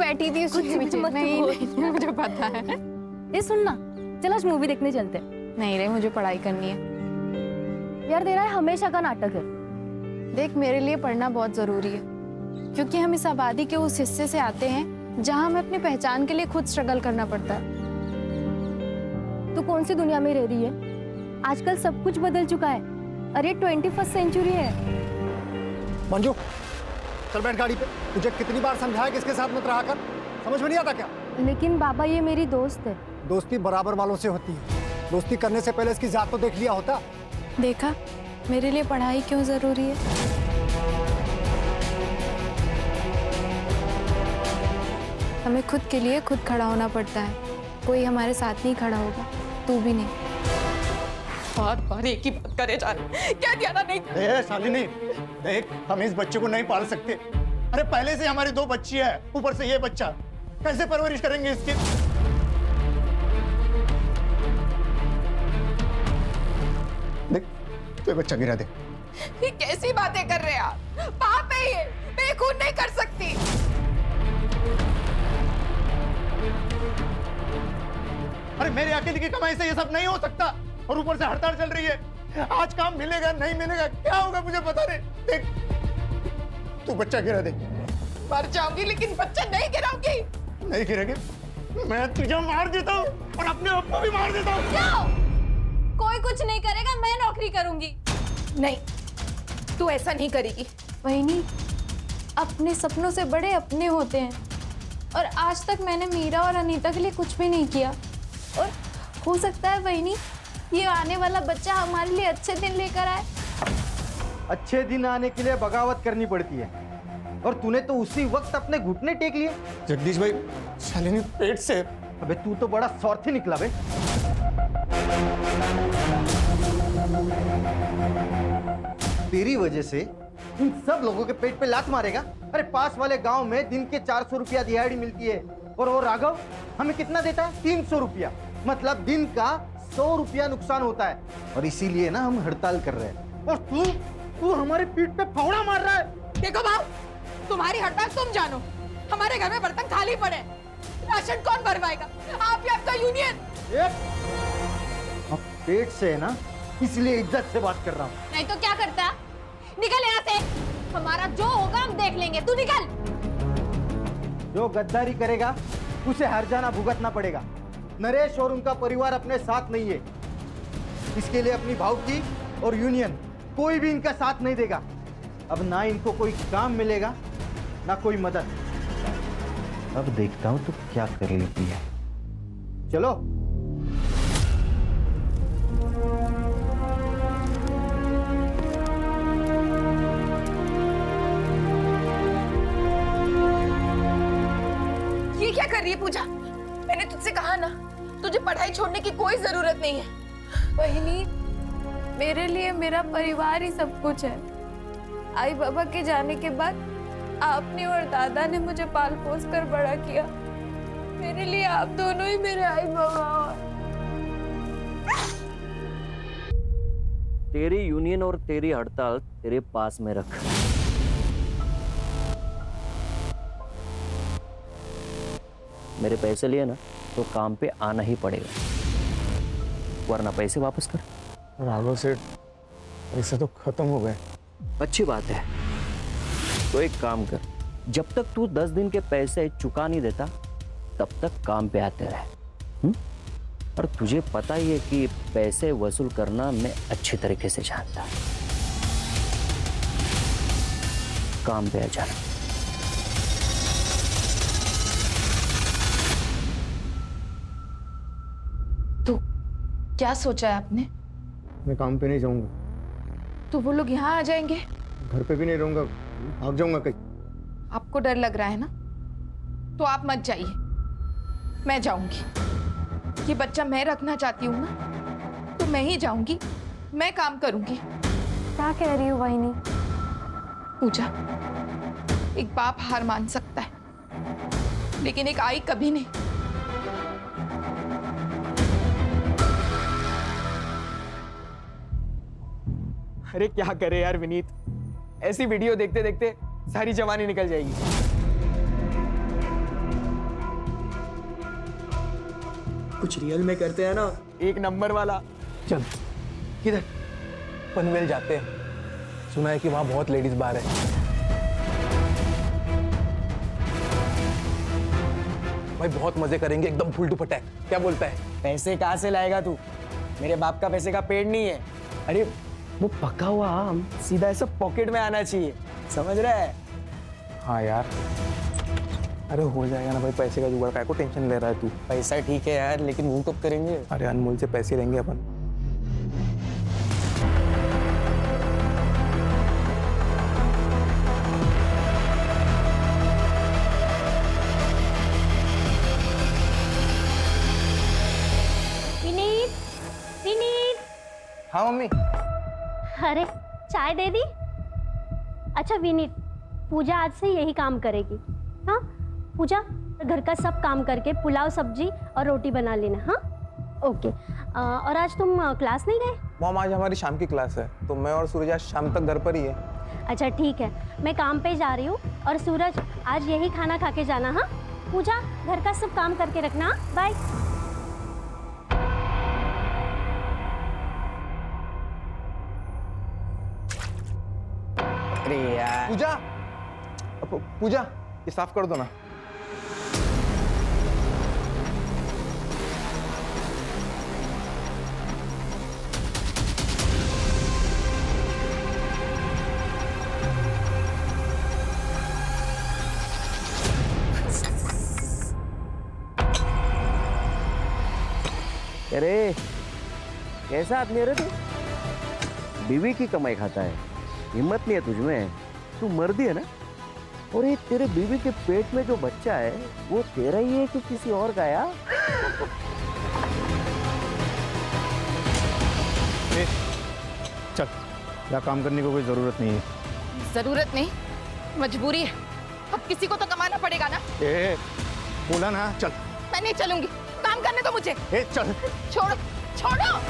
बैठी थी उसके पीछे। नहीं, मुझे पता है। ये सुन ना, चल आज मूवी देखने चलते हैं। नहीं रे, मुझे पढ़ाई करनी है। यार तेरा हमेशा का नाटक है। देख, मेरे लिए पढ़ना बहुत जरूरी है, क्योंकि हम इस आबादी के उस हिस्से से आते हैं जहां हमें अपनी पहचान के लिए खुद स्ट्रगल करना पड़ता है। तू कौन सी दुनिया में रह रही है? आजकल सब कुछ बदल चुका है। अरे 21st सेंचुरी है। मंजू, चल बैठ गाड़ी पे। तुझे कितनी बार समझाया कि इसके साथ मत रहा कर, समझ में नहीं आता क्या? लेकिन बाबा ये मेरी दोस्त है। दोस्ती बराबर वालों से होती है। दोस्ती करने से पहले इसकी जात तो देख लिया होता। देखा मेरे लिए पढ़ाई क्यों जरूरी है। हमें खुद के लिए खुद खड़ा होना पड़ता है। कोई हमारे साथ नहीं खड़ा होगा, तू भी नहीं। बार बार एक ही बात करे जा रहे, क्या ध्यान नहीं? शालिनी, देख, हम इस बच्चे को नहीं पाल सकते। अरे पहले से हमारी 2 बच्ची है, ऊपर से ये बच्चा, कैसे परवरिश करेंगे इसकी? देख, तो ये बच्चा गिरा दे। ये कैसी बातें कर रहे हैं आप? पाप है ये, मैं खून नहीं कर सकती। अरे मेरे अकेले की कमाई से ये सब नहीं हो सकता, और ऊपर से हड़ताल चल रही है। आज काम मिलेगा नहीं मिलेगा, क्या होगा मुझे पता नहीं। देख, तू बच्चा गिरा दे। मर जाऊंगी लेकिन बच्चा नहीं गिराऊंगी। नहीं गिरेगी, मैं तुझे मार देता हूँ और अपने आप को भी मार देता हूँ। कोई कुछ नहीं करेगा, मैं नौकरी करूंगी। नहीं, तू ऐसा नहीं करेगी। वही, अपने सपनों से बड़े अपने होते हैं। और आज तक मैंने मीरा और अनीता के लिए कुछ भी नहीं किया, और हो सकता है वही ये आने वाला बच्चा हमारे लिए अच्छे दिन लेकर आए। अच्छे दिन आने के लिए बगावत करनी पड़ती है, और तूने तो उसी वक्त अपने घुटने टेक लिए। जगदीश भाई, शालिनी पेट से। अबे तू तो बड़ा स्वार्थी निकला बे। तेरी वजह से इन सब लोगों के पेट पे लात मारेगा। अरे पास वाले गांव में दिन के 400 रुपया दिहाड़ी मिलती है, और वो राघव हमें कितना देता है? 300 रुपया। मतलब दिन का 100 रुपया नुकसान होता है, और इसीलिए ना हम हड़ताल कर रहे हैं। और तू हमारे पीठ पे फावड़ा मार रहा है। देखो भाव, तुम्हारी हड़ताल तुम जानो। हमारे घर में बर्तन खाली पड़े, राशन कौन भरवाएगा? आप या आपका यूनियन? अब पेट से है ना, इसलिए इज्जत से बात कर रहा हूँ। नहीं तो क्या करता? निकल यहाँ से। हमारा जो होगा हम देख लेंगे, तू निकल। जो गद्दारी करेगा उसे हर्जाना भुगतना पड़ेगा। नरेश और उनका परिवार अपने साथ नहीं है, इसके लिए अपनी भावकी और यूनियन कोई भी इनका साथ नहीं देगा। अब ना इनको कोई काम मिलेगा ना कोई मदद। अब देखता हूं तो क्या कर लेती है। चलो। ये क्या कर रही है पूजा? मैंने तुझसे कहा ना, तुझे पढ़ाई छोड़ने की कोई जरूरत नहीं है। बहनी, मेरे लिए मेरा परिवार ही सब कुछ है। आई बाबा के जाने के बाद आपने और दादा ने मुझे पाल पोस कर बड़ा किया। मेरे लिए आप दोनों ही मेरे आई बाबा। तेरी यूनियन और तेरी हड़ताल तेरे पास में रख। मेरे पैसे लिए ना तो काम पे आना ही पड़ेगा, वरना पैसे वापस कर। राघव सेठ, पैसे तो खत्म हो गए। अच्छी बात है, तो एक काम कर, जब तक तू 10 दिन के पैसे चुका नहीं देता तब तक काम पे आते रहे। और तुझे पता ही है कि पैसे वसूल करना मैं अच्छी तरीके से जानता। काम पे आ जाना। तो क्या सोचा है आपने? मैं काम पे नहीं जाऊंगा। तो वो लोग यहाँ आ जाएंगे? घर पे भी नहीं रहूंगा, भाग जाऊंगा कहीं। आपको डर लग रहा है ना, तो आप मत जाइए, मैं जाऊंगी। ये बच्चा मैं रखना चाहती हूँ ना, तो मैं ही जाऊंगी, मैं काम करूंगी। क्या कह रही हो वाहिनी? पूजा, एक बाप हार मान सकता है, लेकिन एक आई कभी नहीं। अरे क्या करे यार विनीत, ऐसी वीडियो देखते देखते सारी जवानी निकल जाएगी। कुछ रियल में करते हैं ना, एक नंबर वाला। चल किधर? पनवेल जाते हैं, सुना है कि वहां बहुत लेडीज बार है। भाई बहुत मजे करेंगे, एकदम फुल टू पटैक। क्या बोलता है? पैसे कहाँ से लाएगा तू? मेरे बाप का पैसे का पेड़ नहीं है। अरे वो पका हुआ आम सीधा ऐसा पॉकेट में आना चाहिए, समझ रहा है? हाँ यार, अरे हो जाएगा ना भाई, पैसे का जुगाड़। काय को टेंशन ले रहा है तू? पैसा ठीक है यार, लेकिन वो कब करेंगे? अरे अनमोल से पैसे लेंगे अपन। विनीत, विनीत। हाँ मम्मी। अरे चाय दे दी? अच्छा विनीत, पूजा आज से यही काम करेगी। हाँ पूजा, घर का सब काम करके पुलाव सब्जी और रोटी बना लेना। हाँ ओके। और आज तुम क्लास नहीं गए? मॉम आज हमारी शाम की क्लास है, तो मैं और सूरज आज शाम तक घर पर ही है। अच्छा ठीक है, मैं काम पे जा रही हूँ। और सूरज आज यही खाना खा के जाना। हाँ पूजा, घर का सब काम करके रखना। बाय। अरे यार पूजा, पूजा ये साफ कर दो ना। अरे कैसा आदमी है रे तू? बीवी की कमाई खाता है, हिम्मत नहीं है तुझमें। तू मर्दी है ना? और ये तेरे बीवी के पेट में जो बच्चा है वो तेरा ही है कि किसी और का? यार चल, यहाँ काम करने को कोई जरूरत नहीं है। जरूरत नहीं, मजबूरी है। अब किसी को तो कमाना पड़ेगा ना। ए, बोला ना, चल। मैं नहीं चलूंगी, काम करने दो मुझे। ए, चल। छोड़ो, छोड़ो।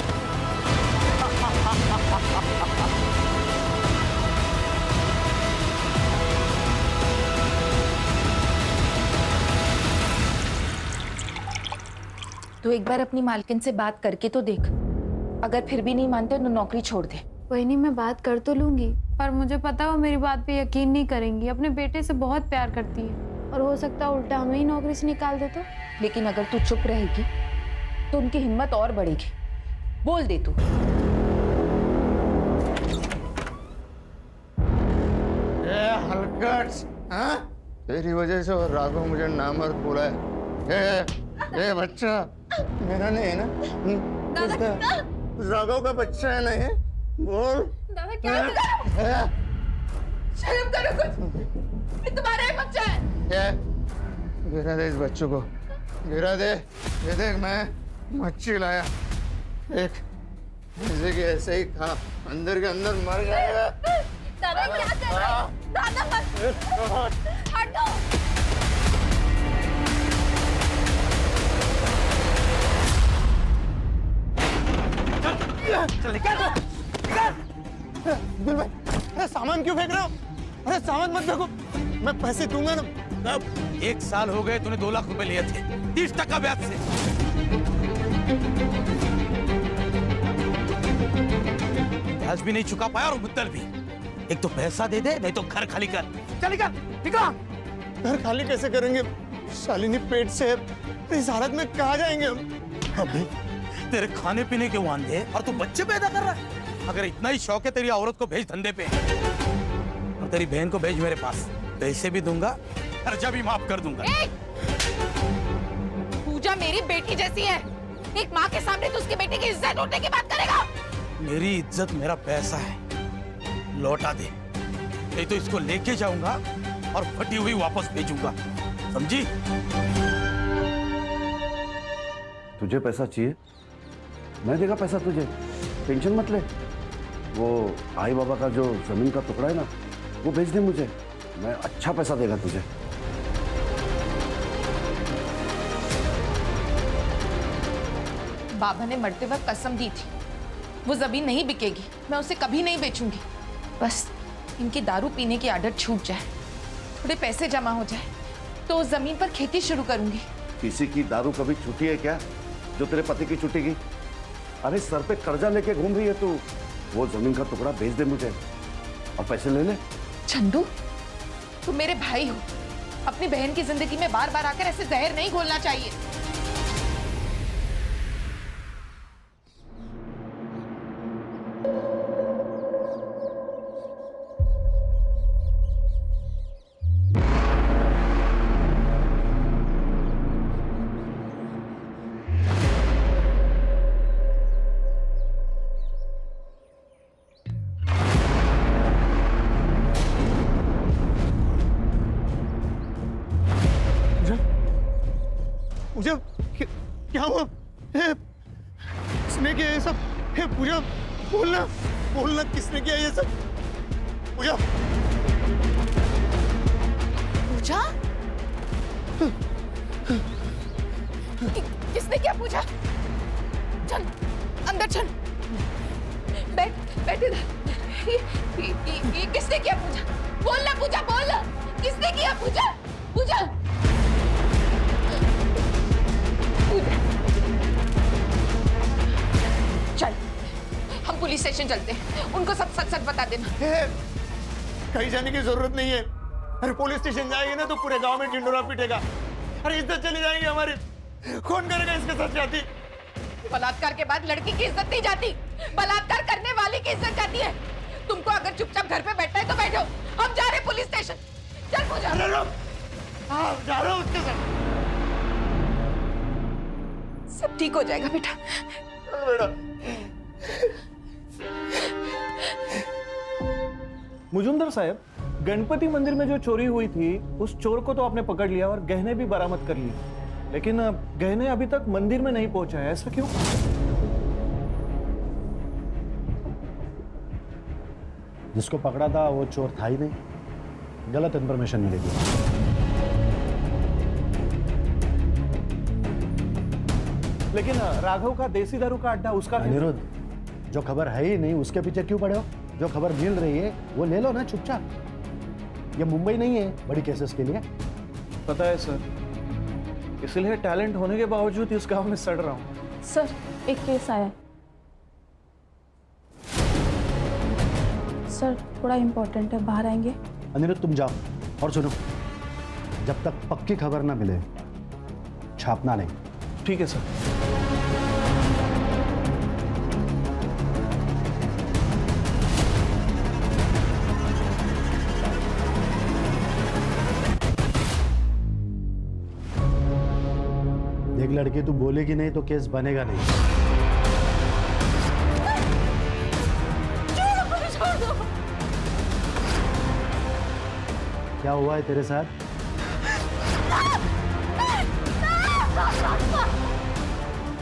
तू एक बार अपनी मालकिन से बात करके तो देख। अगर फिर भी नहीं मानते तो नौकरी छोड़ दे। वही नहीं, मैं बात कर तो लूंगी, पर मुझे पता है वो मेरी बात पे यकीन नहीं करेंगी। अपने बेटे से बहुत प्यार करती है और हो सकता है उल्टा हमें ही नौकरी से निकाल दे तो। लेकिन अगर तू चुप रहेगी तो उनकी हिम्मत और बढ़ेगी। बोल दे तू। हलकट, हाँ? तेरी वजह से वो राघव मुझे नामर्द बोला है। ए बच्चा मेरा नहीं है ना? राघव का बच्चा है ना ये? बोल। दादा क्या शर्म करो कुछ। ये तुम्हारा ही बच्चा है। क्या? गिरा दे इस बच्चों को, गिरा दे। ये देख, मैं मच्छी लाया, एक ऐसे के ऐसे ही खा, अंदर के अंदर मर जाएगा। दादा क्या कर रहे हो? दादा मत हटो। दिल भाई, अरे सामान क्यों फेंक रहे हो? अरे सामान मत फेंको, मैं पैसे दूंगा ना। अब 1 साल हो गए, तूने 2 लाख रुपए लिए थे 30% ब्याज से। ब्याज भी नहीं चुका पाया और मुद्दल भी। एक तो पैसा दे दे, नहीं तो घर खाली कर। चल निकल, निकल। घर खाली कैसे करेंगे? शालिनी पेट से है, इस हालत में कहाँ जाएंगे हम? अबे तेरे खाने पीने के वांदे और तू बच्चे पैदा कर रहा है। अगर इतना ही शौक है तेरी औरत को भेज धंधे पे, और तेरी बहन को भेज मेरे पास। पैसे भी दूंगा, खर्चा भी माफ कर दूंगा। पूजा मेरी बेटी जैसी है। एक माँ के सामने तू उसकी बेटी की इज्जत उठने की बात करेगा? मेरी इज्जत मेरा पैसा है, लौटा दे, नहीं तो इसको लेके जाऊंगा और फटी हुई वापस भेजूंगा, समझी? तुझे पैसा चाहिए? मैं देगा पैसा तुझे, टेंशन मत ले। वो आई बाबा का जो जमीन का टुकड़ा है ना, वो भेज दे मुझे, मैं अच्छा पैसा देगा तुझे। बाबा ने मरते वक्त कसम दी थी, वो जमीन नहीं बिकेगी, मैं उसे कभी नहीं बेचूंगी। बस इनकी दारू पीने की आदत छूट जाए, थोड़े पैसे जमा हो जाए, तो उस जमीन पर खेती शुरू करूंगी। किसी की दारू कभी छूटी है क्या? जो तेरे पति की छुट्टी की? अरे सर पे कर्जा लेके घूम रही है तू। वो जमीन का टुकड़ा बेच दे मुझे और पैसे ले ले। चंदू, तुम मेरे भाई हो, अपनी बहन की जिंदगी में बार बार आकर ऐसे जहर नहीं घोलना चाहिए। पूजा, क्या हुआ? किसने किया ये सब? पूजा, बोलना बोलना, किसने किया ये सब? पूजा, पूजा? किसने क्या पूजा? चल अंदर चल, बैठ इधर। ये किसने किया पूजा? बोलना पूजा, बोलना, किसने किया पूजा? पूजा, चल हम पुलिस स्टेशन चलते हैं, उनको सब सच सच बता देना। कहीं जाने की जरूरत नहीं है। अरे पुलिस स्टेशन जाएंगे ना तो पूरे गांव में ढिंडोरा पीटेगा। अरे इज्जत चली जाएगी हमारी। कौन करेगा इसके साथ जाती? बलात्कार के बाद लड़की की इज्जत नहीं जाती, बलात्कार करने वाले की इज्जत जाती है। तुमको अगर चुपचाप घर पे बैठना है तो बैठो, हम जा रहे हैं पुलिस स्टेशन। चल पूजा। जा रहा हूँ उसके साथ। सब ठीक हो जाएगा बेटा। बेटा, मुजुमदार साहब, गणपति मंदिर में जो चोरी हुई थी उस चोर को तो आपने पकड़ लिया और गहने भी बरामद कर लिए, लेकिन गहने अभी तक मंदिर में नहीं पहुंचा है, ऐसा क्यों? जिसको पकड़ा था वो चोर था ही नहीं, गलत इंफॉर्मेशन मिलेगी। लेकिन राघव का देसी दारू का अड्डा, उसका अनिरुद्ध, जो खबर है ही नहीं उसके पीछे क्यों पड़े हो? जो खबर मिल रही है वो ले लो ना चुपचाप। ये मुंबई नहीं है बड़ी केसेस के लिए। पता है सर, इसलिए टैलेंट होने के बावजूद इस गांव में सड़ रहा हूँ। सर, एक केस आया। सर, थोड़ा इम्पोर्टेंट है, बाहर आएंगे? अनिरुद्ध तुम जाओ, और सुनो, जब तक पक्की खबर ना मिले छापना नहीं। ठीक है सर। देख लड़की, तू बोलेगी नहीं तो केस बनेगा नहीं। क्या हुआ है तेरे साथ?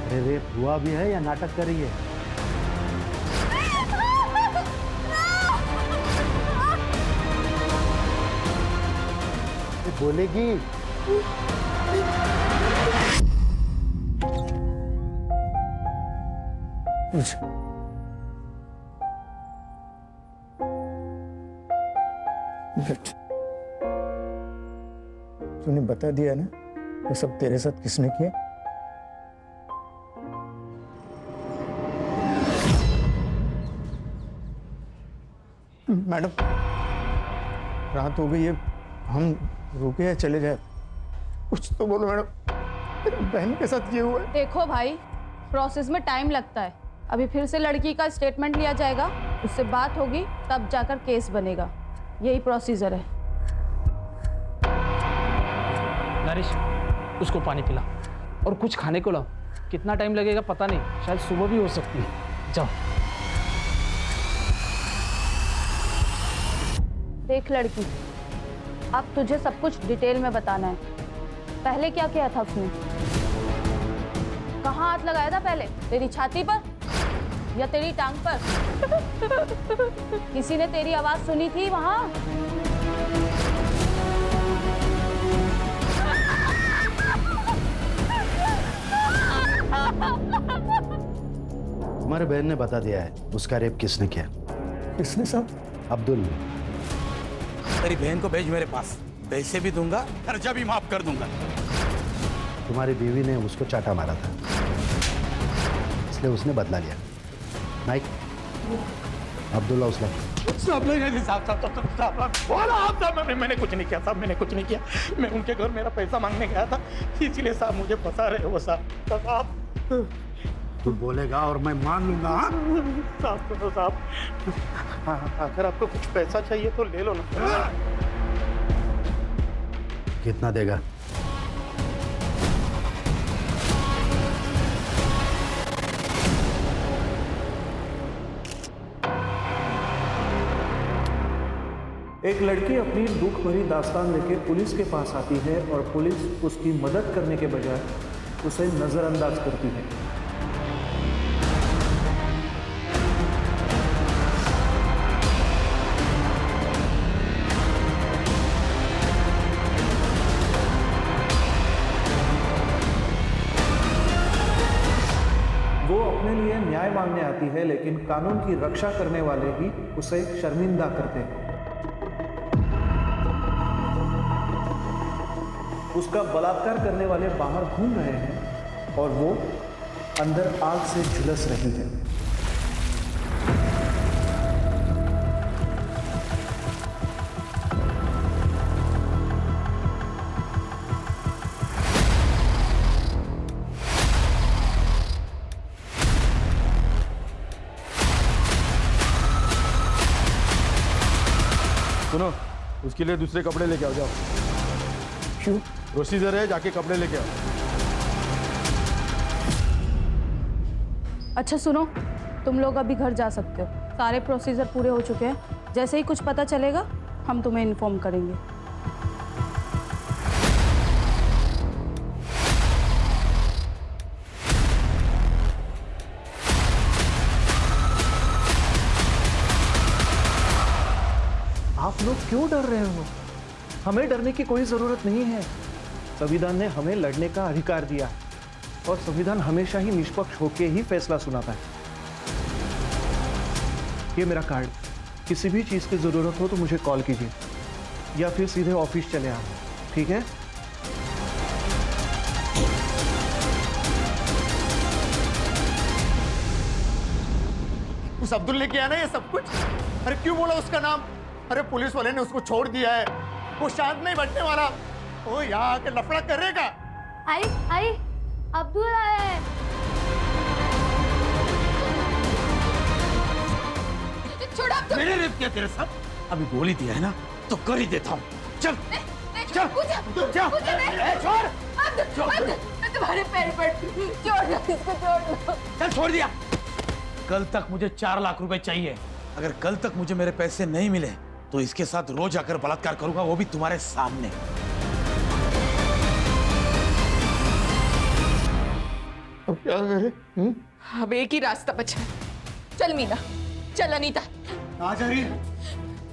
अरे रेप हुआ भी है या नाटक कर रही है? बोलेगी? तूने बता दिया ना ये सब तेरे साथ किसने किया? मैडम, रात हो गई है, हम रुके हैं, चले जाए। कुछ तो बोलो मैडम, मेरी बहन के साथ ये हुआ है। देखो भाई, प्रोसेस में टाइम लगता है। अभी फिर से लड़की का स्टेटमेंट लिया जाएगा, उससे बात होगी, तब जाकर केस बनेगा। यही प्रोसीजर है। नरेश, उसको पानी पिला और कुछ खाने को लाओ। कितना टाइम लगेगा पता नहीं, शायद सुबह भी हो सकती है। जाओ। देख लड़की, अब तुझे सब कुछ डिटेल में बताना है। पहले क्या किया था उसने? कहाँ हाथ लगाया था पहले? तेरी छाती पर या तेरी टांग पर? किसी ने तेरी आवाज सुनी थी वहां? हमारे बहन ने बता दिया है उसका रेप किसने किया। किसने साहब? अब्दुल ने। तेरी बहन को भेज मेरे पास, पैसे भी दूंगा, खर्चा भी माफ कर दूंगा। तुम्हारी बीवी ने उसको चाटा मारा था। इसलिए उसने बदला लिया। नाइक, अब्दुल्ला उसला। मैंने कुछ नहीं किया साहब, मैंने कुछ नहीं किया। मैं उनके घर मेरा पैसा मांगने गया था, इसीलिए साहब मुझे फंसा रहे हो साहब। तू बोलेगा और मैं मान लूंगा। हाँ? साहब सुनो साहब, अगर आपको कुछ पैसा चाहिए तो ले लो ना। कितना देगा? एक लड़की अपनी दुख भरी दास्तान लेके पुलिस के पास आती है और पुलिस उसकी मदद करने के बजाय उसे नजरअंदाज करती है। वो अपने लिए न्याय मांगने आती है, लेकिन कानून की रक्षा करने वाले ही उसे शर्मिंदा करते हैं। उसका बलात्कार करने वाले बाहर घूम रहे हैं और वो अंदर आग से झुलस रही है। सुनो, उसके लिए दूसरे कपड़े लेके आओ, जाओ। क्यों? प्रोसीजर है, जाके कपड़े लेके आओ। अच्छा सुनो, तुम लोग अभी घर जा सकते हो। सारे प्रोसीजर पूरे हो चुके हैं। जैसे ही कुछ पता चलेगा हम तुम्हें इन्फॉर्म करेंगे। आप लोग क्यों डर रहे हो? हमें डरने की कोई जरूरत नहीं है। संविधान ने हमें लड़ने का अधिकार दिया है और संविधान हमेशा ही निष्पक्ष होकर ही फैसला सुनाता है। ये मेरा कार्ड, किसी भी चीज की जरूरत हो तो मुझे कॉल कीजिए या फिर सीधे ऑफिस चले आओ, ठीक है? उस अब्दुल ने किया ना ये सब कुछ। अरे क्यों बोला उसका नाम? अरे पुलिस वाले ने उसको छोड़ दिया है, वो शांत नहीं बैठने वाला। वो यहाँ आके लफड़ा करेगा। आई अब्दुल आया है। छोड़ा अब्दुल। मैंने रेप किया तेरे साथ, अभी गोली दिया है ना तो कर ही देता हूँ। चल चल छोड़, तुम्हारे पैर पड़, छोड़ दो इसको, छोड़ दो। चल छोड़ दिया। कल तक मुझे 4 लाख रुपए चाहिए। अगर कल तक मुझे मेरे पैसे नहीं मिले तो इसके साथ रोज आकर बलात्कार करूंगा, वो भी तुम्हारे सामने। अब क्या करें? अब एक ही रास्ता बचा है। चल मीना, चल अनीता। कहाँ जा रही है?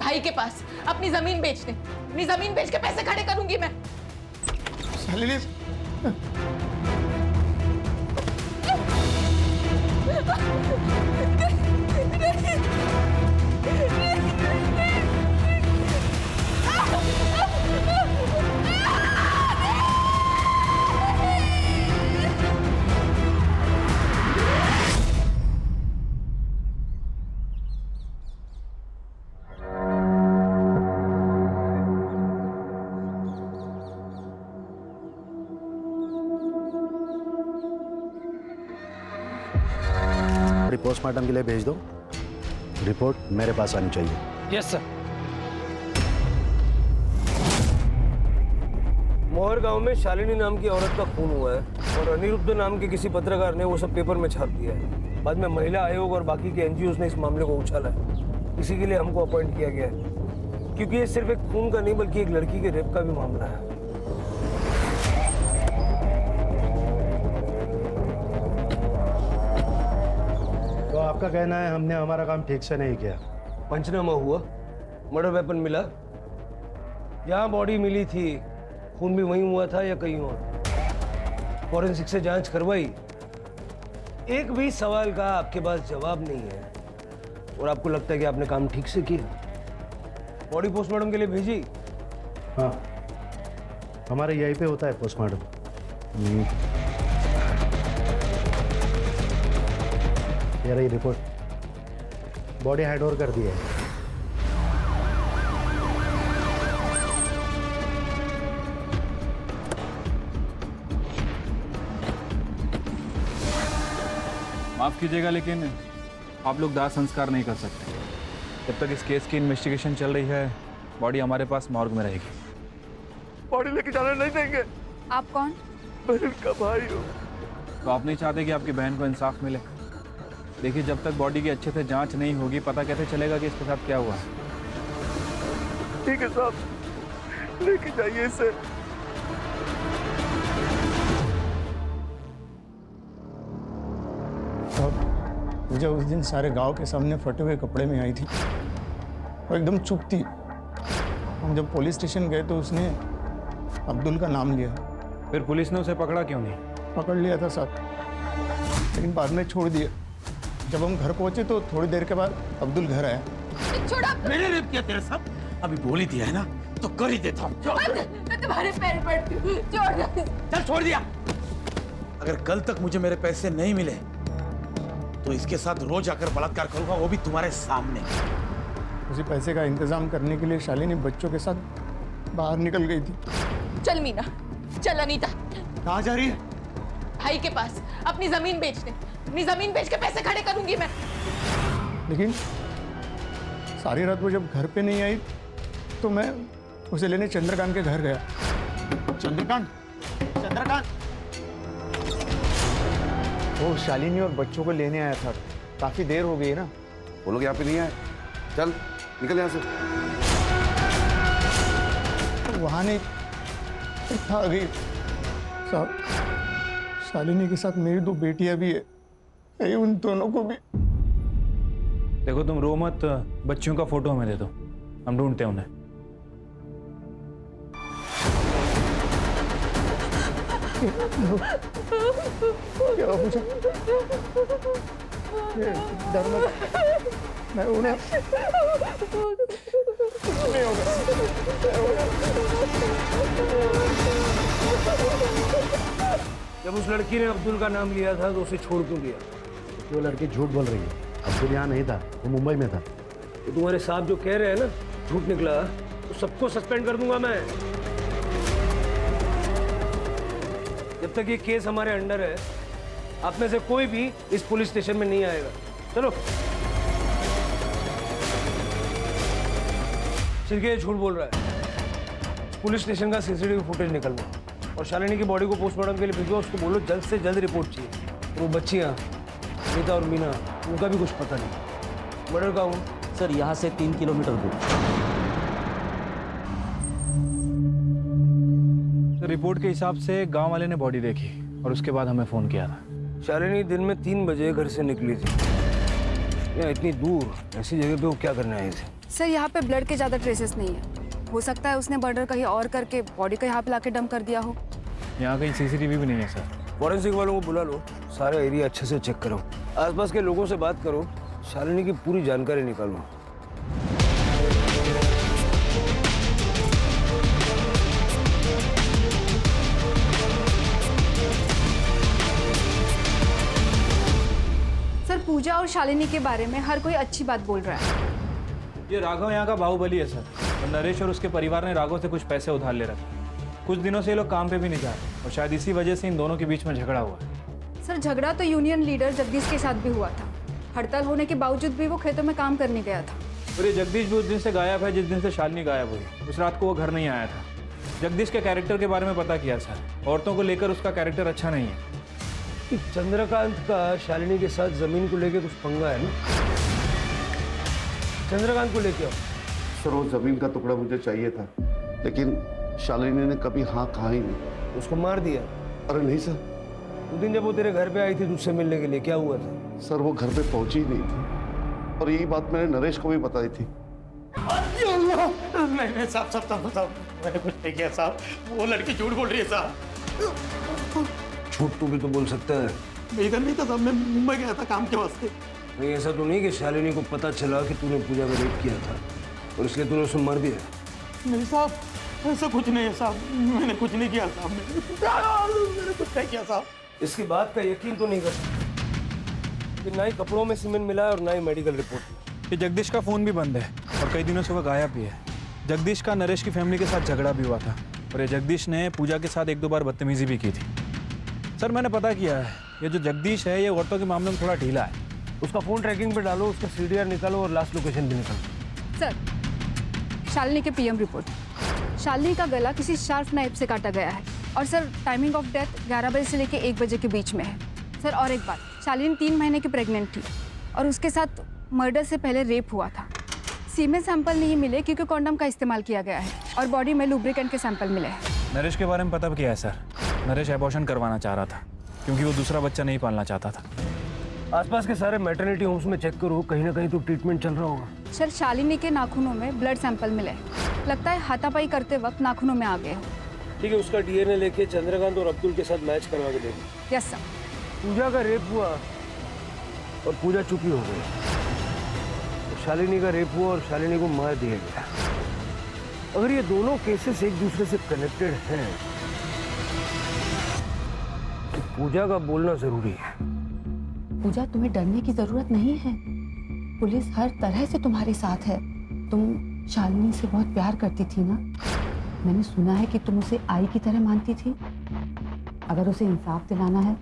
भाई के पास अपनी जमीन बेचने, अपनी जमीन बेच के पैसे खड़े करूंगी मैं। शालिनी, पोस्टमार्टम के लिए भेज दो। रिपोर्ट मेरे पास आनी चाहिए। Yes sir. मोहर गांव में शालिनी नाम की औरत का खून हुआ है और अनिरुद्ध नाम के किसी पत्रकार ने वो सब पेपर में छाप दिया है। बाद में महिला आयोग और बाकी के एनजीओ ने इस मामले को उछाला है। इसी के लिए हमको अपॉइंट किया गया है, क्योंकि ये सिर्फ एक खून का नहीं बल्कि एक लड़की के रेप का भी मामला है। तो आपका कहना है हमने हमारा काम ठीक से नहीं किया? पंचनामा हुआ, मर्डर वेपन मिला, जहाँ बॉडी मिली थी खून भी वहीं हुआ था या कहीं और। फॉरेंसिक से जांच करवाई, एक भी सवाल का आपके पास जवाब नहीं है और आपको लगता है कि आपने काम ठीक से किया। बॉडी पोस्टमार्टम के लिए भेजी? हाँ, हमारे यहीं पे होता है पोस्टमार्टम। ये रही रिपोर्ट, बॉडी हैंड ओवर कर दी है। माफ़ कीजिएगा लेकिन आप लोग दाह संस्कार नहीं कर सकते। जब तक इस केस की इन्वेस्टिगेशन चल रही है, बॉडी हमारे पास मॉर्ग में रहेगी। बॉडी लेके जाने नहीं देंगे। आप कौन? बहन का भाई हो। तो आप नहीं चाहते कि आपकी बहन को इंसाफ मिले? देखिए, जब तक बॉडी की अच्छे से जांच नहीं होगी, पता कैसे चलेगा कि इसके साथ क्या हुआ है। ठीक है साहब, लेके जाइए इसे। पूजा उस दिन सारे गांव के सामने फटे हुए कपड़े में आई थी और एकदम चुप थी। हम जब पुलिस स्टेशन गए तो उसने अब्दुल का नाम लिया। फिर पुलिस ने उसे पकड़ा क्यों नहीं? पकड़ लिया था साहब, लेकिन बाद में छोड़ दिया। जब हम घर पहुंचे तो थोड़ी देर के बाद अब्दुल घर आया। छोड़ा। मैंने रेप किया तेरे साथ, अभी बोल ही दिया है ना तो कर ही देता हूँ। मैं तुम्हारे पैर पड़ती हूँ, छोड़। चल छोड़ दिया। अगर कल तक मुझे मेरे पैसे नहीं मिले तो इसके साथ रोज आकर बलात्कार करूंगा, वो भी तुम्हारे सामने। उसी पैसे का इंतजाम करने के लिए शालिनी बच्चों के साथ बाहर निकल गई थी। चल मीना, चल अनीता। कहाँ जा रही है? भाई के पास अपनी जमीन बेचने। अपनी जमीन बेच के पैसे खड़े करूंगी मैं। लेकिन सारी रात वो जब घर पे नहीं आई तो मैं उसे लेने चंद्रकांत के घर गया। चंद्रकांत, चंद्रकांत, वो शालिनी और बच्चों को लेने आया था। काफी देर हो गई है ना। वो लोग यहाँ पे नहीं आए। चल निकल यहाँ से। वहाँ नहीं था। आ गई साहब, शालिनी के साथ मेरी 2 बेटियां भी है। कहीं उन दोनों को भी। देखो, तुम रो मत, बच्चियों का फोटो हमें दे दो, हम ढूंढते हैं उन्हें। क्या हुआ पूछा? डर मत, मैं उन्हें नहीं होगा। जब उस लड़की ने अब्दुल का नाम लिया था तो उसे छोड़ क्यों दिया? वो लड़की झूठ बोल रही है। अब्दुल यहाँ नहीं था, वो मुंबई में था। तो तुम्हारे साहब जो कह रहे हैं ना झूठ निकला, तो सबको सस्पेंड कर दूंगा मैं। जब तक ये केस हमारे अंडर है, आप में से कोई भी इस पुलिस स्टेशन में नहीं आएगा। चलो। सिर्फ झूठ बोल रहा है। पुलिस स्टेशन का सीसीटीवी फुटेज निकलवा और शालिनी की बॉडी को पोस्टमार्टम के लिए भेजो। उसको बोलो जल्द से जल्द रिपोर्ट चाहिए। वो बच्चियाँ नीता और मीना, उनका भी कुछ पता नहीं। मर्डर का हूँ सर, यहाँ से 3 किलोमीटर दूर। तो रिपोर्ट के हिसाब से गांव वाले ने बॉडी देखी और उसके बाद हमें फ़ोन किया था। शालिनी दिन में 3 बजे घर से निकली थी। यहाँ इतनी दूर ऐसी जगह पे वो क्या करने आए थे? सर, यहाँ पे ब्लड के ज़्यादा ट्रेसेस नहीं है। हो सकता है उसने मर्डर कहीं और करके बॉडी को यहाँ पे लाके डंप कर दिया हो। यहाँ कहीं सीसीटीवी भी नहीं है सर। फॉरेंसिक वालों को बुला लो, सारा एरिया अच्छे से चेक करो, आसपास के लोगों से बात करो, शालिनी की पूरी जानकारी निकालो। सर, पूजा और शालिनी के बारे में हर कोई अच्छी बात बोल रहा है। ये राघव यहाँ का बाहुबली है सर, और नरेश और उसके परिवार ने राघव से कुछ पैसे उधार ले रखे। कुछ दिनों से ये लोग काम पे भी नहीं जा रहे और शायद इसी वजह से इन दोनों के बीच में झगड़ा हुआ है। सर, झगड़ा तो यूनियन लीडर जगदीश के साथ भी हुआ था। हड़ताल होने के बावजूद भी वो खेतों में काम करने गया था। और ये जगदीश भी उस दिन से गायब है जिस दिन से शालिनी गायब हुई। उस रात को वो घर नहीं आया था। जगदीश के कैरेक्टर के बारे में पता किया सर, औरतों को लेकर उसका कैरेक्टर अच्छा नहीं है। चंद्रकांत का शालिनी के साथ जमीन को लेकर कुछ पंगा है ना? चंद्रकांत को लेके आओ। सर, वो जमीन का टुकड़ा मुझे चाहिए था, लेकिन शालिनी ने कभी हाँ कहा ही नहीं। उसको मार दिया? अरे नहीं सर। उस दिन जब वो तेरे घर पे आई थी तुझसे मिलने के लिए, क्या हुआ था? सर, वो घर पे पहुंची ही नहीं थी और यही बात मैंने नरेश को भी बताई थी। नहीं साहब, मैंने कुछ नहीं किया साहब। वो लड़की झूठ बोल रही है साहब। झूठ तू भी तो बोल सकता है। मैं इधर नहीं था साहब, मैं मुंबई गया था काम के वास्ते। नहीं, ऐसा तो नहीं कि शालिनी को पता चला कि तूने पूजा का रेप किया था और इसलिए तूने उसे मार दिया? नहीं साहब, ऐसा कुछ नहीं है साहब, मैंने कुछ नहीं किया साहब। मैंने कुछ नहीं किया साहब। इसकी बात का यकीन तो नहीं कर सकता। कि ना ही कपड़ों में सीमेंट मिला है और ना ही मेडिकल रिपोर्ट में। ये जगदीश का फ़ोन भी बंद है और कई दिनों से वह गायब भी है। जगदीश का नरेश की फैमिली के साथ झगड़ा भी हुआ था और ये जगदीश ने पूजा के साथ 1-2 बार बदतमीजी भी की थी। सर मैंने पता किया है, ये जो जगदीश है ये औरतों के मामले में थोड़ा ढीला है। उसका फ़ोन ट्रैकिंग पे डालो, उसका CDR निकालो और लास्ट लोकेशन भी निकालो। सर शालिनी के पीएम रिपोर्ट। शालिनी का गला किसी शार्प नाइफ से काटा गया है और सर टाइमिंग ऑफ डेथ 11 बजे से लेकर 1 बजे के बीच में है। सर और एक बात, शालिनी 3 महीने की प्रेग्नेंट थी और उसके साथ मर्डर से पहले रेप हुआ था। सीमेन सैंपल नहीं मिले क्योंकि कॉन्डम का इस्तेमाल किया गया है और बॉडी में लुब्रिकेंट के सैंपल मिले हैं। नरेश के बारे में पता किया है सर। नरेश एबॉर्शन करवाना चाह रहा था क्योंकि वो दूसरा बच्चा नहीं पालना चाहता था। आसपास के सारे मैटरनिटी होम्स में चेक करो, कहीं ना कहीं तो ट्रीटमेंट चल रहा होगा। सर शालिनी के नाखूनों में ब्लड सैंपल मिले हैं। लगता है हाथापाई करते वक्त नाखूनों में आ गए हो। ठीक है, उसका DNA लेके चंद्रकांत और अब्दुल के साथ मैच करवा के देखो। Yes sir. पूजा का रेप हुआ और पूजा चुपी हो गई। तो शालिनी का रेप हुआ और शालिनी को मार दिया गया। अगर ये दोनों केसेस एक दूसरे से कनेक्टेड हैं तो पूजा का बोलना जरूरी है। पूजा, तुम्हें डरने की जरूरत नहीं है। पुलिस हर तरह से तुम्हारे साथ है। तुम शालिनी से बहुत प्यार करती थी ना। मैंने सुना है कि तुम उसे आई की तरह मानती थी। अगर उसे इंसाफ दिलाना है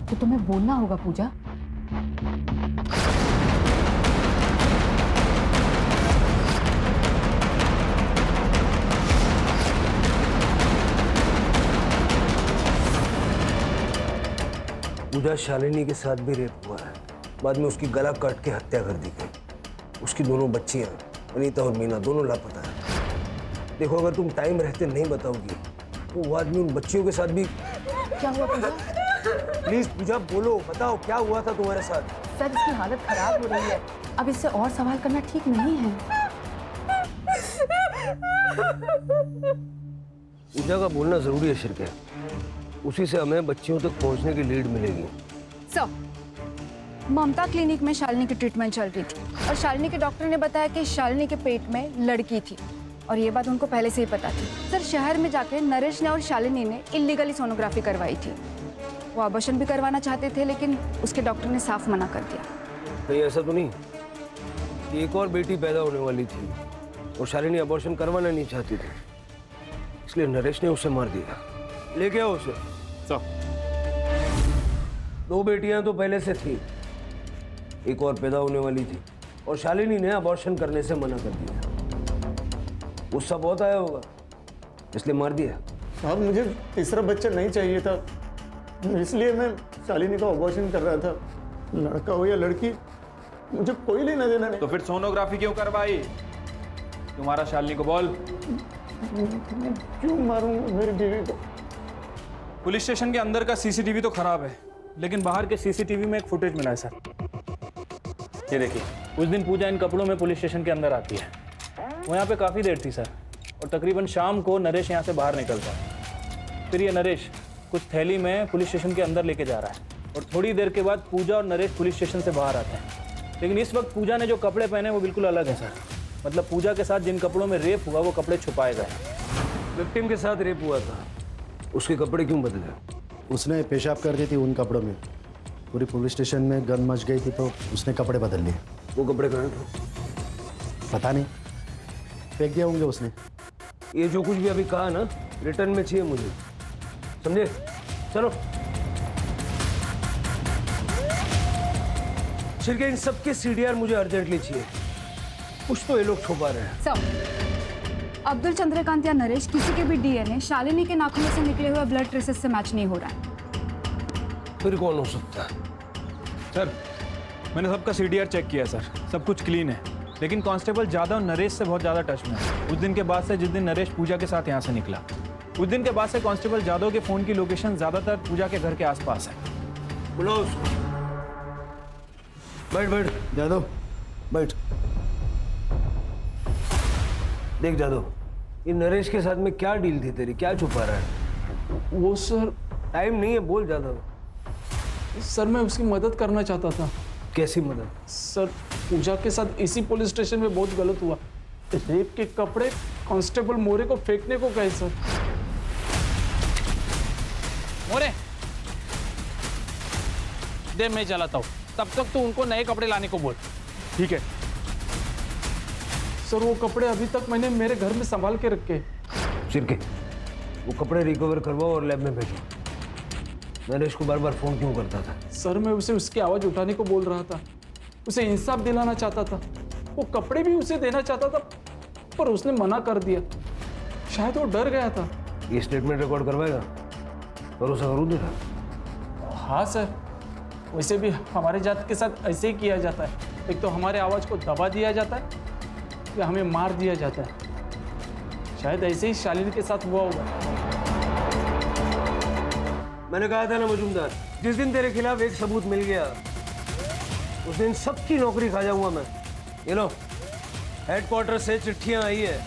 तो तुम्हें बोलना होगा पूजा। पूजा शालिनी के साथ भी रेप हुआ है। बाद में उसकी गला काट के हत्या कर दी गई। उसकी दोनों बच्चियां अनीता और मीना दोनों लापता है। देखो, अगर तुम टाइम रहते नहीं बताओगी तो वो आदमी उन बच्चियों के साथ भी। क्या हुआ पूजा? प्लीज पूजा बोलो, बताओ क्या हुआ था तुम्हारे साथ। सर, इसकी हालत खराब हो रही है। अब इससे और सवाल करना ठीक नहीं है। पूजा का बोलना जरूरी है शिरके। उसी से हमें बच्चियों तक पहुंचने की लीड मिलेगी। सर, ममता क्लिनिक में शालिनी की ट्रीटमेंट चल रही थी और शालिनी के डॉक्टर ने बताया कि शालिनी के पेट में लड़की थी और ये बात उनको पहले से ही पता थी। सर, शहर में जाके नरेश ने और शालिनी ने इलीगली सोनोग्राफी करवाई थी। वो अबॉर्शन भी करवाना चाहते थे लेकिन उसके डॉक्टर ने साफ मना कर दिया। कहीं ऐसा तो नहीं कि एक और बेटी पैदा होने वाली थी और शालिनी अबॉर्शन करवाना नहीं चाहती थी, इसलिए नरेश ने उसे मार दिया? लेके आओ उसे। सर, 2 बेटियां तो पहले से थी, एक और पैदा होने वाली थी और शालिनी ने अबॉर्शन करने से मना कर दिया। गुस्सा बहुत आया होगा इसलिए मार दिया। साहब, मुझे तीसरा बच्चा नहीं चाहिए था, इसलिए मैं शालिनी का अबॉर्शन कर रहा था। लड़का हो या लड़की, मुझे कोई लेना देना नहीं। तो फिर सोनोग्राफी क्यों करवाई? तुम्हारा शालिनी को बोल। क्यों मारूंगा मेरी बीवी को? पुलिस स्टेशन के अंदर का CCTV तो खराब है, लेकिन बाहर के CCTV में एक फुटेज मिला है सर। ये देखिए, उस दिन पूजा इन कपड़ों में पुलिस स्टेशन के अंदर आती है। वो यहाँ पे काफ़ी देर थी सर और तकरीबन शाम को नरेश यहाँ से बाहर निकलता है। फिर ये नरेश कुछ थैली में पुलिस स्टेशन के अंदर लेके जा रहा है और थोड़ी देर के बाद पूजा और नरेश पुलिस स्टेशन से बाहर आते हैं। लेकिन इस वक्त पूजा ने जो कपड़े पहने वो बिल्कुल अलग है सर। मतलब पूजा के साथ जिन कपड़ों में रेप हुआ वो कपड़े छुपाए गए। विक्टिम के साथ रेप हुआ था, उसके कपड़े क्यों बदले? उसने पेशाब कर दी थी उन कपड़ों में। पूरी पुलिस स्टेशन में गन मच गई थी तो उसने कपड़े बदल लिए। वो कपड़े कहाँ थे? पता नहीं, फेंक दिया होंगे उसने। ये जो कुछ भी अभी कहा ना, रिटर्न में चाहिए मुझे, समझे? चलो शिरके, इन सबके CDR मुझे अर्जेंटली चाहिए। कुछ तो ये लोग छुपा रहे हैं। सर, अब्दुल, चंद्रकांत या नरेश किसी के भी DNA शालिनी के नाखूनों से निकले हुए ब्लड ट्रेसेस से मैच नहीं हो रहा है। फिर कौन हो सकता है? सर, मैंने सबका CDR चेक किया सर, सब कुछ क्लीन है। लेकिन कांस्टेबल जादव नरेश से बहुत ज़्यादा टच में है। उस दिन के बाद से, जिस दिन नरेश पूजा के साथ यहाँ से निकला, उस दिन के बाद से कांस्टेबल जादव के फ़ोन की लोकेशन ज़्यादातर पूजा के घर के आसपास है। बुलाओ उसको। बैठ बैठ जादव, बैठ। देख जादव, ये नरेश के साथ में क्या डील थी तेरी? क्या छुपा रहा है? वो सर, टाइम नहीं है, बोल जादव। सर, मैं उसकी मदद करना चाहता था। कैसी मदद? सर, पूजा के साथ इसी पुलिस स्टेशन में बहुत गलत हुआ। रेप के कपड़े कांस्टेबल मोरे को फेंकने को कहे सर। मोरे, दे मैं चलाता हूँ। तब तक तू उनको नए कपड़े लाने को बोल। ठीक है सर, वो कपड़े अभी तक मैंने मेरे घर में संभाल के रखे। सिरके, वो कपड़े रिकवर करवाओ और लैब में भेजो। नरेश को बार बार फोन क्यों करता था? सर, मैं उसे उसकी आवाज उठाने को बोल रहा था, उसे इंसाफ दिलाना चाहता था, वो कपड़े भी उसे देना चाहता था, पर उसने मना कर दिया। शायद वो डर गया था। ये स्टेटमेंट रिकॉर्ड करवाएगा? भरोसा करूँ तेरा? हाँ सर, वैसे भी हमारे जात के साथ ऐसे ही किया जाता है। एक तो हमारे आवाज को दबा दिया जाता है या हमें मार दिया जाता है। शायद ऐसे ही शालिनी के साथ हुआ होगा। मैंने कहा था ना मजूमदार, जिस दिन तेरे खिलाफ एक सबूत मिल गया उस दिन सबकी नौकरी खा जाऊंगा मैं। ये लो, हेडक्वार्टर से चिट्ठियां आई है,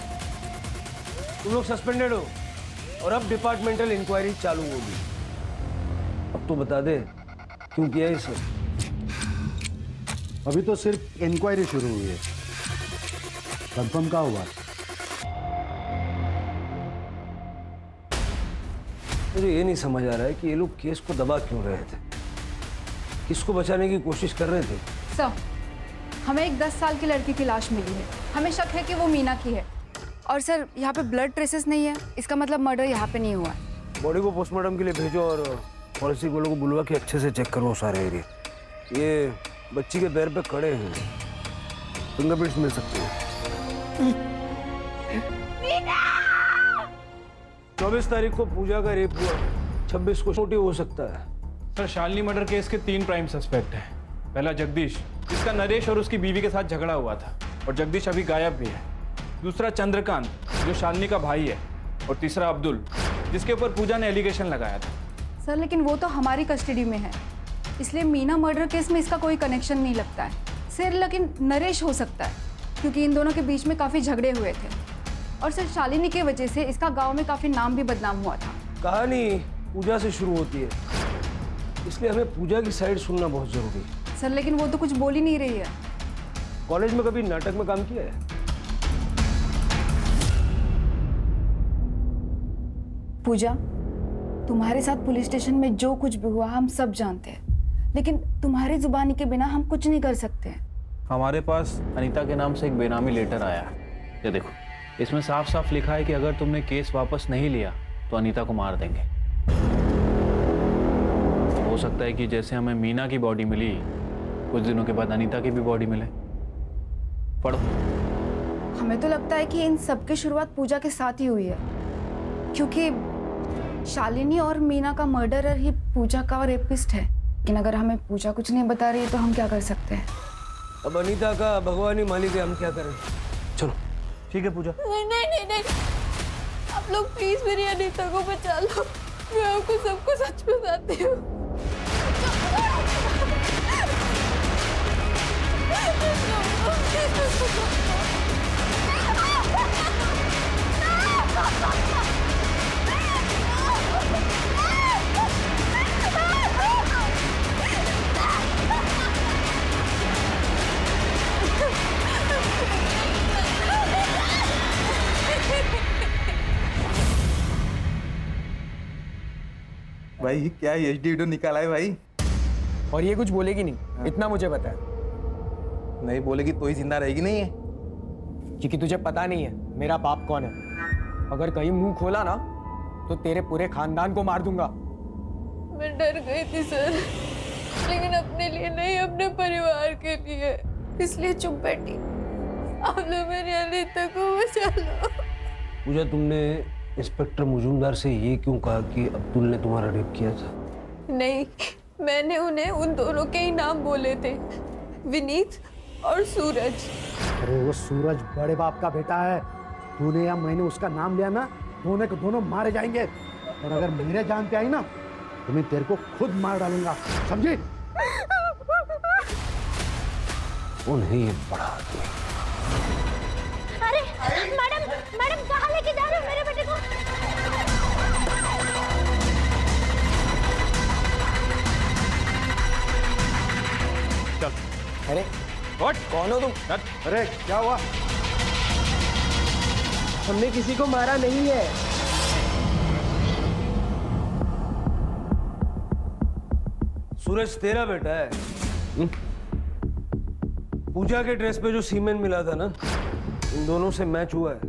तुम लोग सस्पेंडेड हो और अब डिपार्टमेंटल इंक्वायरी चालू होगी। अब तो बता दे क्यों किया ये सब? अभी तो सिर्फ इंक्वायरी शुरू हुई है, कंफर्म क्या हुआ? मुझे ये नहीं समझ आ रहा है कि ये लोग केस को दबा क्यों रहे थे, किसको बचाने की कोशिश कर रहे थे? सर, हमें एक 10 साल की लड़की की लाश मिली है, हमें शक है कि वो मीना की है। और सर, यहाँ पे ब्लड ट्रेसेस नहीं है, इसका मतलब मर्डर यहाँ पे नहीं हुआ है। बॉडी को पोस्टमार्टम के लिए भेजो और फॉरेंसिक वालों को बुलवा के अच्छे से चेक करो सारे एरिया। ये बच्ची के पैर पे खड़े हैं, फिंगरप्रिंट्स मिल सकते हैं। 24 तारीख को पूजा का रेप हुआ, 26 को मोटिव हो सकता है। सर, शालिनी मर्डर केस के 3 प्राइम सस्पेक्ट हैं। पहला जगदीश, जिसका नरेश और उसकी बीवी के साथ झगड़ा हुआ था, और जगदीश अभी गायब भी है। दूसरा चंद्रकांत, जो शालिनी का भाई है, और तीसरा अब्दुल, जिसके ऊपर पूजा ने एलिगेशन लगाया था। सर, लेकिन वो तो हमारी कस्टडी में है, इसलिए मीना मर्डर केस में इसका कोई कनेक्शन नहीं लगता है। सर, लेकिन नरेश हो सकता है, क्योंकि इन दोनों के बीच में काफ़ी झगड़े हुए थे। और सर, शालिनी की वजह से इसका गांव में काफ़ी नाम भी बदनाम हुआ था। कहानी पूजा से शुरू होती है, इसलिए हमें पूजा की साइड सुनना बहुत जरूरी है। सर, लेकिन वो तो कुछ बोल ही नहीं रही है। कॉलेज में कभी नाटक में काम किया है? पूजा, तुम्हारे साथ पुलिस स्टेशन में जो कुछ भी हुआ हम सब जानते हैं, लेकिन तुम्हारी जुबानी के बिना हम कुछ नहीं कर सकते। हमारे पास अनीता के नाम से एक बेनामी लेटर आया है, ये देखो। इसमें साफ साफ लिखा है कि अगर तुमने केस वापस नहीं लिया तो अनीता को मार देंगे। हो सकता है कि जैसे हमें मीना की बॉडी मिली, कुछ दिनों के बाद अनीता की भी बॉडी मिले। पढ़ो। हमें तो लगता है कि इन सब की शुरुआत पूजा के साथ ही हुई है, क्योंकि शालिनी और मीना का मर्डरर ही पूजा का रेपिस्ट है। लेकिन अगर हमें पूजा कुछ नहीं बता रही है तो हम क्या कर सकते हैं? अब अनीता का भगवान ही मालिक है, हम क्या करें? चलो। ठीक है पूजा। नहीं नहीं नहीं नहीं, आप लोग प्लीज मेरी अनीता को बचा लो, मैं आपको सबको सच बताती हूँ। भाई क्या एचडी वीडियो निकाला है भाई? और ये कुछ बोलेगी नहीं, इतना मुझे पता है। नहीं बोलेगी तो ही जिंदा रहेगी नहीं है, क्योंकि तुझे पता नहीं है मेरा बाप कौन है। अगर कहीं मुंह खोला ना तो तेरे पूरे खानदान को मार दूंगा। मैं डर गई थी सर, लेकिन अपने लिए नहीं, अपने परिवार के लिए, इसलिए चुप बैठी। आप लोग मेरी अनीता को बचा लो। पूजा, तुमने इंस्पेक्टर मुजुमदार से ये क्यों कहा कि अब्दुल ने तुम्हारा रेप किया था? नहीं, मैंने उन्हें उन दोनों के ही नाम बोले थे, विनीत और सूरज। अरे वो सूरज बड़े बाप का बेटा है, तूने या मैंने उसका नाम लिया ना, दोनों के दोनों मारे जाएंगे। और अगर मेरे जान पे आई ना तो मैं तेरे को खुद मार डालूंगा, समझी? उन्हें ये बड़ा आदमी। अरे मैडम, मैडम कहाँ लेके जा रहे हो मेरे बेटे को? चल। अरे कौन हो तुम? अरे क्या हुआ? हमने किसी को मारा नहीं है। सूरज तेरा बेटा है, पूजा के ड्रेस पे जो सीमेंट मिला था ना, इन दोनों से मैच हुआ है।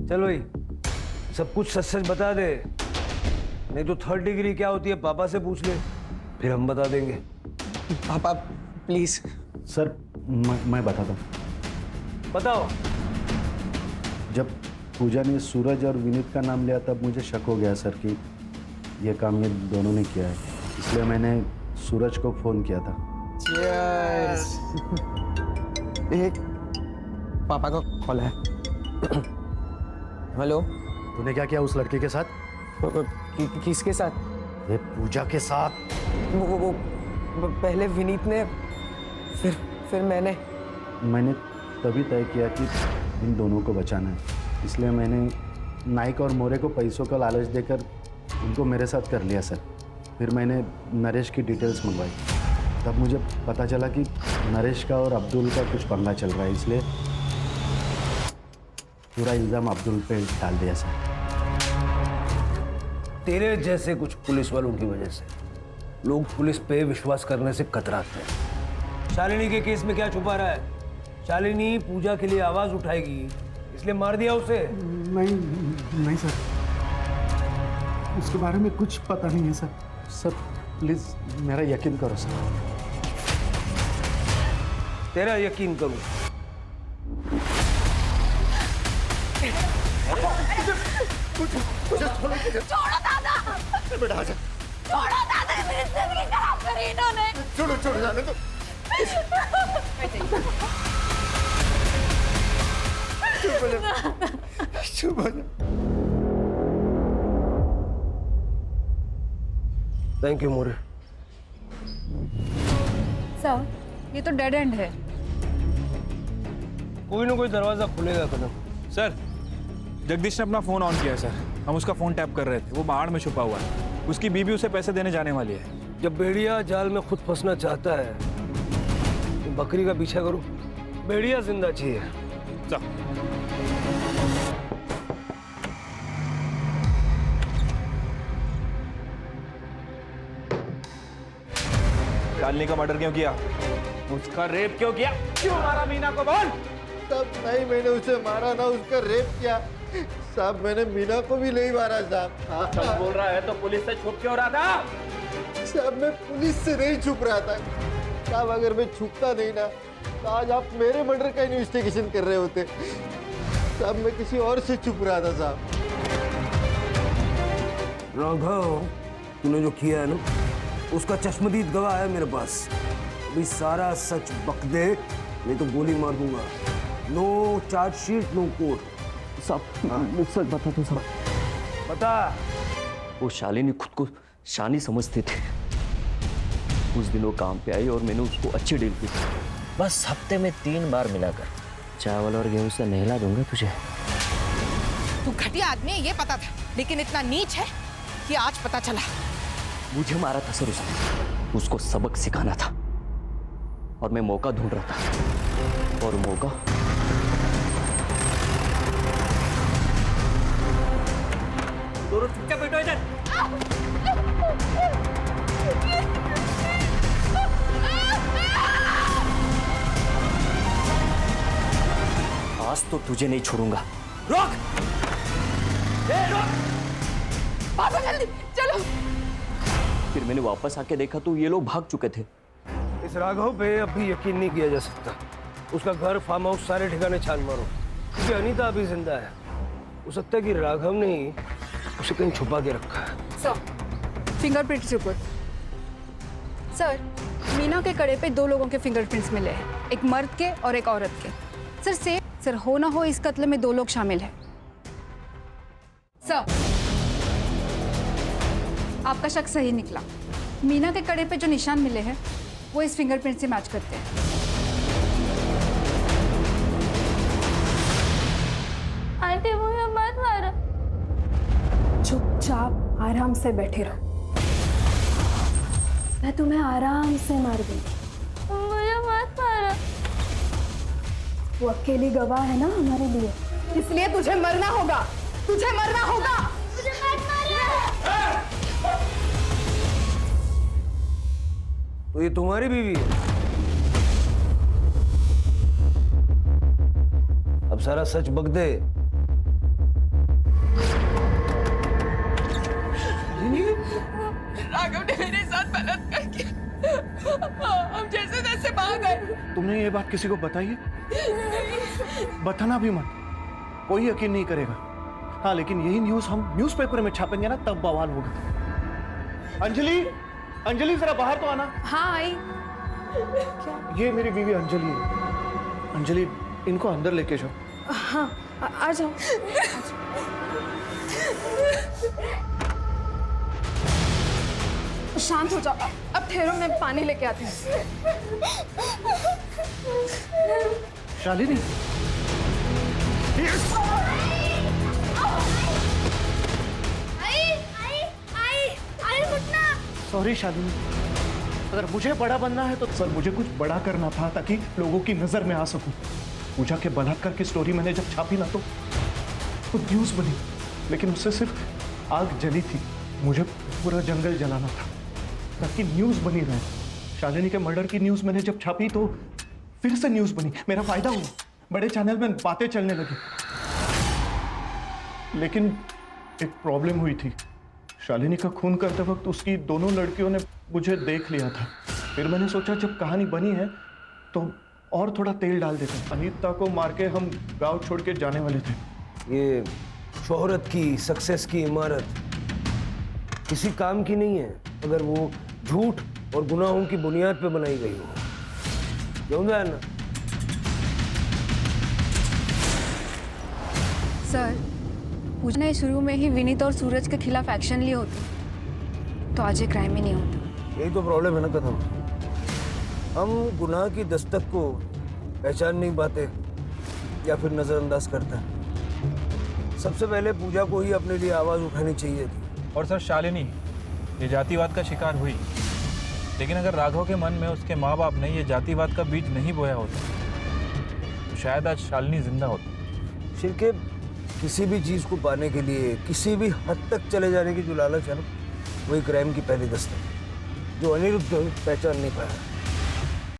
चल भाई, सब कुछ सच सच बता दे, नहीं तो 3rd डिग्री क्या होती है पापा से पूछ ले, फिर हम बता देंगे। पापा प्लीज। सर मैं बताता हूँ। बताओ। जब पूजा ने सूरज और विनीत का नाम लिया तब मुझे शक हो गया सर कि ये काम ये दोनों ने किया है, इसलिए मैंने सूरज को फोन किया था। Cheers. एक पापा का कॉल है। हेलो। तूने क्या किया उस लड़के के साथ? किसके साथ? ये पूजा के साथ। वो पहले विनीत ने, फिर मैंने तभी तय किया कि इन दोनों को बचाना है, इसलिए मैंने नाइक और मोरे को पैसों का लालच देकर उनको मेरे साथ कर लिया सर। फिर मैंने नरेश की डिटेल्स मंगवाई, तब मुझे पता चला कि नरेश का और अब्दुल का कुछ पंगा चल रहा है, इसलिए पूरा इल्ज़ाम अब्दुल पे डाल दिया सर। तेरे जैसे कुछ पुलिस वालों की वजह से लोग पुलिस पे विश्वास करने से कतराते हैं। शालिनी के केस में क्या छुपा रहा है? शालिनी पूजा के लिए आवाज उठाएगी, इसलिए मार दिया उसे। नहीं सर, उसके बारे में कुछ पता नहीं है सर। सर प्लीज मेरा यकीन करो सर। तेरा यकीन करूं? छोड़ो दादा, बेटा आजा। छोड़ो दादा, मेरी जिंदगी खराब करी इन्होंने। छोड़ो जाने दो। चुप हो जा। Thank you more. सर ये तो डेड एंड है। कोई ना कोई दरवाजा खुलेगा कदम। सर जगदीश ने अपना फोन ऑन किया है सर, हम उसका फोन टैप कर रहे थे, वो बाहर में छुपा हुआ है, उसकी बीबी उसे पैसे देने जाने वाली है। जब भेड़िया जाल में खुद फंसना चाहता है तो बकरी का पीछा करो, भेड़िया जिंदा चाहिए। चल। शालिनी का मर्डर क्यों किया? उसका रेप क्यों किया? क्यों मारा मीना को? बोल। तब नहीं मैंने उसे मारा ना उसका रेप किया साहब, मैंने मीना को भी नहीं मारा साहब। चल बोल रहा है तो पुलिस से छुप क्यों रहा था? साहब मैं पुलिस से नहीं छुप रहा था साहब, अगर मैं छुपता नहीं ना तो आज आप मेरे मर्डर का इन्वेस्टिगेशन कर रहे होते साहब, मैं किसी और से छुप रहा था साहब। राघव, तूने जो किया है ना उसका चश्मदीद गवाह है मेरे पास, अभी सारा सच बक दे नहीं तो गोली मार दूंगा। No chargesheet no court. साहब सच बता दो साहब। बता। वो शालिनी खुद को शानी समझती थी, उस दिन वो काम पे आई और मैंने उसको अच्छी डील की। बस हफ्ते में 3 बार मिलाकर चावल और गेहूं से नहला दूंगा तुझे। तू घटिया आदमी है ये पता था, लेकिन इतना नीच है कि आज पता चला। मुझे मारा था सर उसने, उसको सबक सिखाना था और मैं मौका ढूंढ रहा था, और मौका दोनों चुपचाप बैठो इधर। आज तो तुझे नहीं छोड़ूंगा। रोक! रोक! भागो जल्दी, चलो। फिर मैंने वापस आके देखा तो ये लोग भाग चुके थे। इस राघव पे अभी यकीन नहीं किया जा सकता। उसका घर, फार्म हाउस, सारे ठिकाने छान मारो, क्योंकि अनीता अभी जिंदा है। हो सकता है कि राघव ने ही उसे कहीं छुपा के रखा है। Sir fingerprints report. Sir Meena के कड़े पे 2 लोगों के फिंगरप्रिंट्स मिले हैं, एक मर्द के और एक औरत के। सर सेम सर हो ना हो इस कत्ल में 2 लोग शामिल हैं। सर आपका शक सही निकला। मीना के कड़े पे जो निशान मिले हैं वो इस फिंगरप्रिंट से मैच करते हैं। आंटी मुझे मत मारो। चुपचाप आराम से बैठे रहो, मैं तुम्हें आराम से मार दूंगी। मुझे मत मारो। वो अकेली गवाह है ना हमारे लिए, इसलिए तुझे मरना होगा, तुझे मरना होगा। 'मुझे मत मारो। तो ये तुम्हारी बीवी है? अब सारा सच बक दे। राघव ने मेरे साथ बलात्कार किया। हम जैसे तैसे भाग गए। तुमने ये बात किसी को बताई है? बताना भी मत, कोई यकीन नहीं करेगा। हाँ, लेकिन यही न्यूज़ हम न्यूज़पेपर में छापेंगे ना, तब बवाल होगा। अंजलि, अंजलि जरा बाहर तो आना। हाँ आई। ये मेरी बीवी अंजलि है। अंजलि, इनको अंदर लेके जाओ। हाँ आ जाओ। शांत हो जाओ, अब ठहरो, मैं पानी लेके आती हूँ। शालिनी, सॉरी शालिनी, अगर मुझे बड़ा बनना है तो सर मुझे कुछ बड़ा करना था ताकि लोगों की नजर में आ सकूं। पूजा के बलात्कार की स्टोरी मैंने जब छापी ना तो न्यूज बनी, लेकिन उससे सिर्फ आग जली थी। मुझे पूरा जंगल जलाना था ताकि न्यूज बनी रहे। शालिनी के मर्डर की न्यूज मैंने जब छापी तो फिर से न्यूज बनी, मेरा फायदा हुआ, बड़े चैनल में बातें चलने लगी। लेकिन एक प्रॉब्लम हुई थी। शालिनी का खून करते वक्त उसकी दोनों लड़कियों ने मुझे देख लिया था। फिर मैंने सोचा जब कहानी बनी है तो और थोड़ा तेल डाल देते। अनीता को मार के हम गांव छोड़ के जाने वाले थे। ये शोहरत की, सक्सेस की इमारत किसी काम की नहीं है अगर वो झूठ और गुनाहों की बुनियाद पे बनाई गई हो। क्यों ना? सर, पूजा ने शुरू में ही विनीत और सूरज के खिलाफ एक्शन लिए होते तो आज ये क्राइम ही नहीं होता। यही तो प्रॉब्लम है ना कदम, हम गुनाह की दस्तक को पहचान नहीं पाते या फिर नजरअंदाज करते हैं। सबसे पहले पूजा को ही अपने लिए आवाज उठानी चाहिए थी। और सर, शालिनी ये जातिवाद का शिकार हुई, लेकिन अगर राघव के मन में उसके माँ बाप ने ये जातिवाद का बीज नहीं बोया होता तो शायद आज शालिनी जिंदा होती। शिरके किसी भी चीज को पाने के लिए किसी भी हद तक चले जाने की जो लालच है ना, वही क्राइम की पहली दस्तक जो अनिरुद्ध पहचान नहीं पाया।